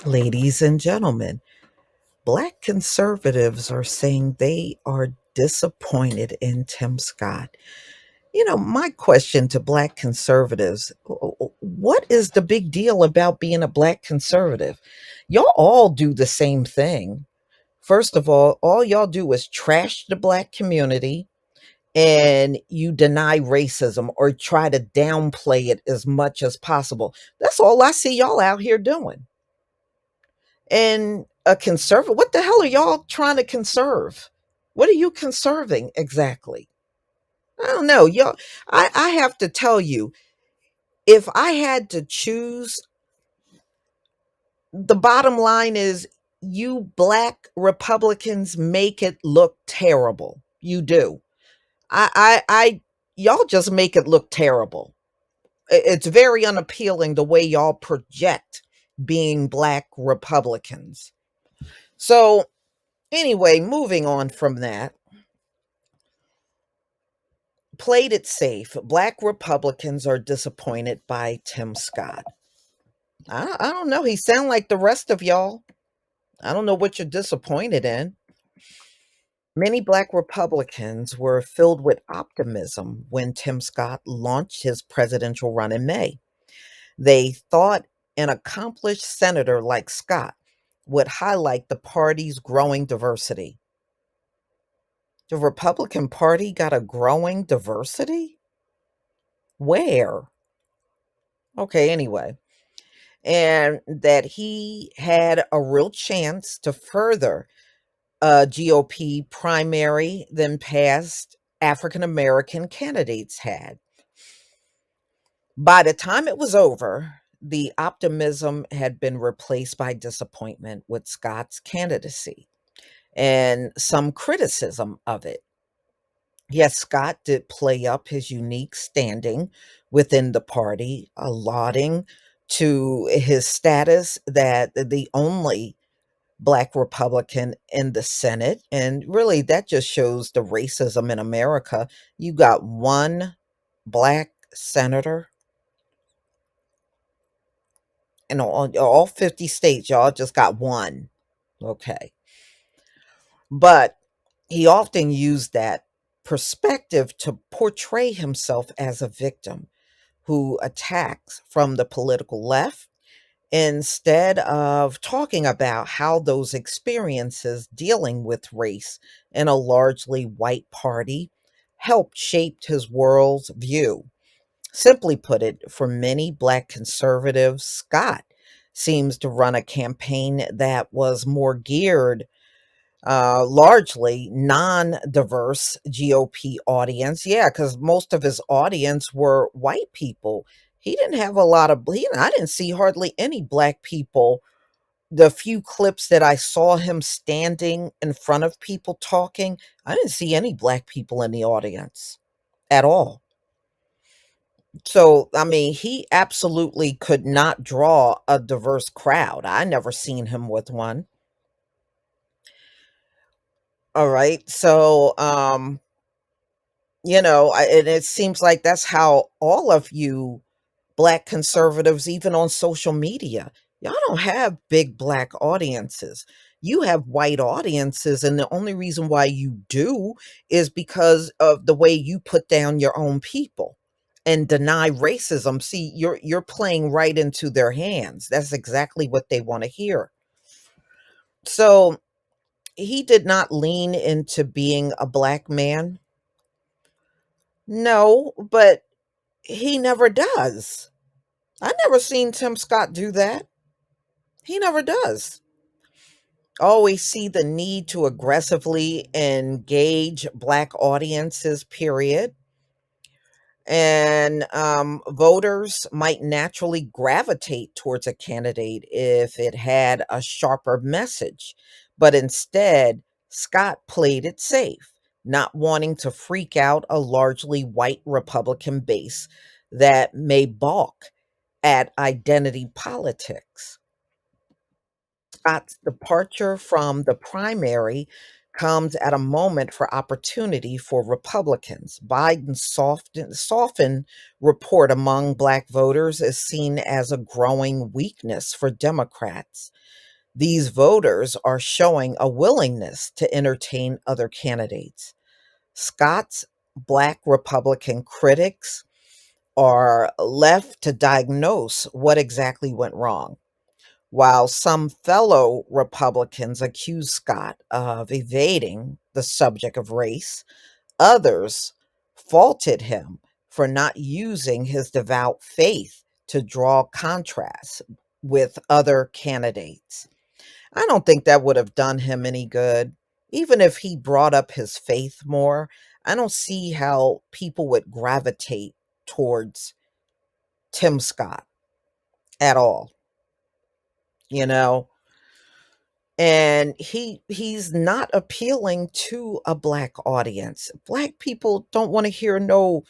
Ladies and gentlemen, Black conservatives are saying they are disappointed in Tim Scott. My question to Black conservatives: what is the big deal about being a Black conservative? Y'all all do the same thing. First of all y'all do is trash the Black community and you deny racism or try to downplay it as much as possible. That's all I see y'all out here doing. And a conservative, what the hell are y'all trying to conserve? What are you conserving exactly? I don't know. Y'all, I have to tell you, if I had to choose, the bottom line is you Black Republicans make it look terrible. You do. I y'all just make it look terrible. It's very unappealing the way y'all project being Black Republicans. So anyway, moving on from that, played it safe. Black Republicans are disappointed by Tim Scott. I don't know. He sound like the rest of y'all. I don't know what you're disappointed in. Many Black Republicans were filled with optimism when Tim Scott launched his presidential run in May. They thought an accomplished senator like Scott would highlight the party's growing diversity. The Republican Party got a growing diversity? Where? Okay, anyway. And that he had a real chance to further a GOP primary than past African American candidates had. By the time it was over, the optimism had been replaced by disappointment with Scott's candidacy and some criticism of it. Yes, Scott did play up his unique standing within the party, allotting to his status that the only Black Republican in the Senate. And really, that just shows the racism in America. You got one Black senator in all 50 states, y'all just got one. Okay. But he often used that perspective to portray himself as a victim who attacks from the political left instead of talking about how those experiences dealing with race in a largely white party helped shape his world's view. Simply put it, for many Black conservatives, Scott seems to run a campaign that was more geared largely non-diverse GOP audience. Yeah, because most of his audience were white people. He didn't have a lot of. I didn't see hardly any Black people. The few clips that I saw him standing in front of people talking, I didn't see any Black people in the audience at all. So, I mean, he absolutely could not draw a diverse crowd. I never seen him with one. All right. So, and it seems like that's how all of you Black conservatives, even on social media, y'all don't have big Black audiences. You have white audiences, and the only reason why you do is because of the way you put down your own people and deny racism. See, you're playing right into their hands. That's exactly what they want to hear. So he did not lean into being a Black man. No, but he never does. I never seen Tim Scott do that. He never does. Always see the need to aggressively engage Black audiences, period. And voters might naturally gravitate towards a candidate if it had a sharper message. But instead, Scott played it safe, not wanting to freak out a largely white Republican base that may balk at identity politics. Scott's departure from the primary comes at a moment for opportunity for Republicans. Biden's softened report among Black voters is seen as a growing weakness for Democrats. These voters are showing a willingness to entertain other candidates. Scott's Black Republican critics are left to diagnose what exactly went wrong. While some fellow Republicans accuse Scott of evading the subject of race, others faulted him for not using his devout faith to draw contrasts with other candidates. I don't think that would have done him any good. Even if he brought up his faith more, I don't see how people would gravitate towards Tim Scott at all, you know? And he's not appealing to a Black audience. Black people don't want to hear no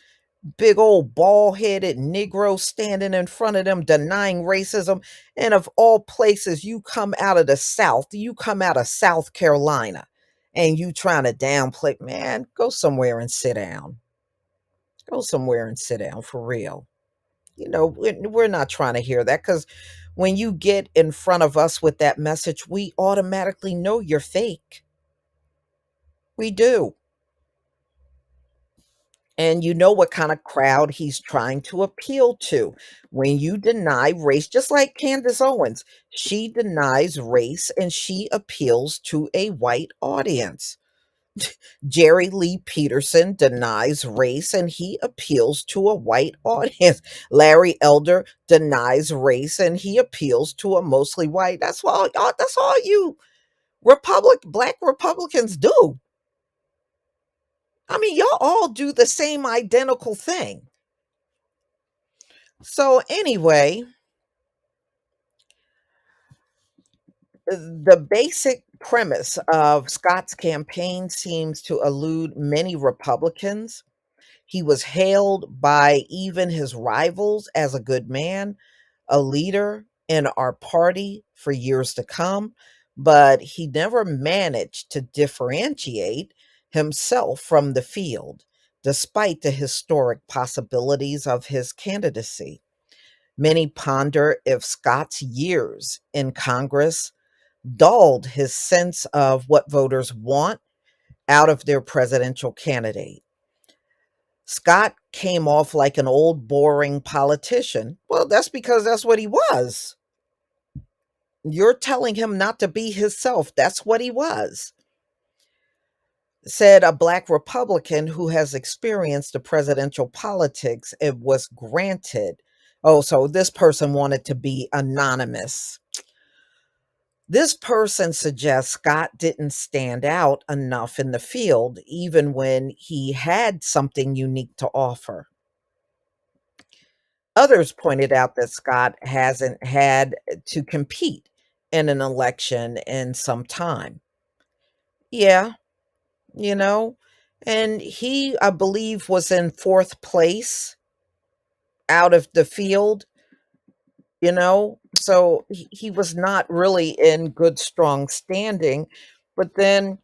big old bald-headed Negro standing in front of them denying racism. And of all places, you come out of the South, you come out of South Carolina, and you trying to downplay. Man, go somewhere and sit down. Go somewhere and sit down for real. We're not trying to hear that, because when you get in front of us with that message, we automatically know you're fake. We do. And you know what kind of crowd he's trying to appeal to. When you deny race, just like Candace Owens, she denies race and she appeals to a white audience. Jerry Lee Peterson denies race and he appeals to a white audience. Larry Elder denies race and he appeals to a mostly white. That's all you Black Republicans do. I mean, y'all all do the same identical thing. So anyway, the basic premise of Scott's campaign seems to elude many Republicans. He was hailed by even his rivals as a good man, a leader in our party for years to come, but he never managed to differentiate himself from the field, despite the historic possibilities of his candidacy. Many ponder if Scott's years in Congress dulled his sense of what voters want out of their presidential candidate. Scott came off like an old, boring politician. Well, that's because that's what he was. You're telling him not to be himself. That's what he was. Said a Black Republican who has experienced the presidential politics. It was granted. Oh, so this person wanted to be anonymous. This person suggests Scott didn't stand out enough in the field, even when he had something unique to offer. Others pointed out that Scott hasn't had to compete in an election in some time. Yeah, you know, and he, I believe, was in fourth place out of the field, so he was not really in good, strong standing. But then,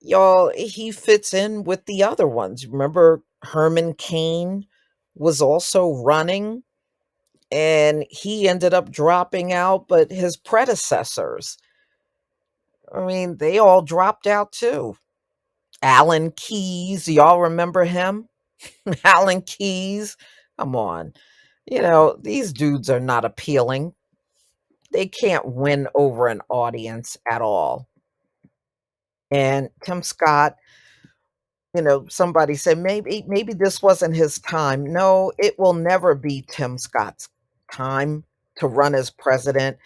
y'all, he fits in with the other ones. Remember, Herman Cain was also running and he ended up dropping out, but his predecessors, I mean, they all dropped out too. Alan Keyes, y'all remember him? Alan Keyes, come on. These dudes are not appealing. They can't win over an audience at all. And Tim Scott, somebody said maybe this wasn't his time. No, it will never be Tim Scott's time to run as president.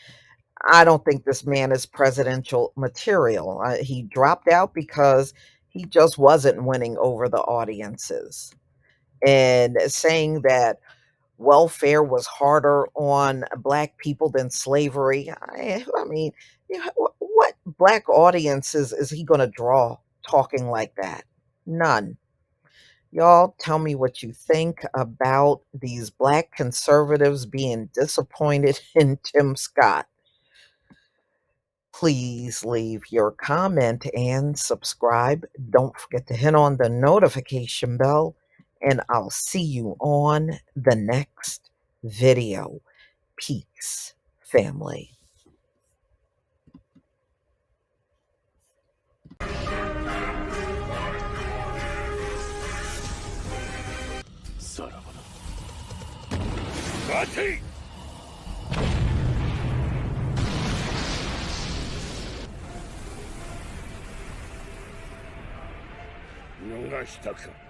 I don't think this man is presidential material. He dropped out because he just wasn't winning over the audiences. And saying that welfare was harder on Black people than slavery, I mean, what Black audiences is he going to draw talking like that? None. Y'all tell me what you think about these Black conservatives being disappointed in Tim Scott. Please leave your comment and subscribe. Don't forget to hit on the notification bell, and I'll see you on the next video. Peace, family. Mati! 逃したか。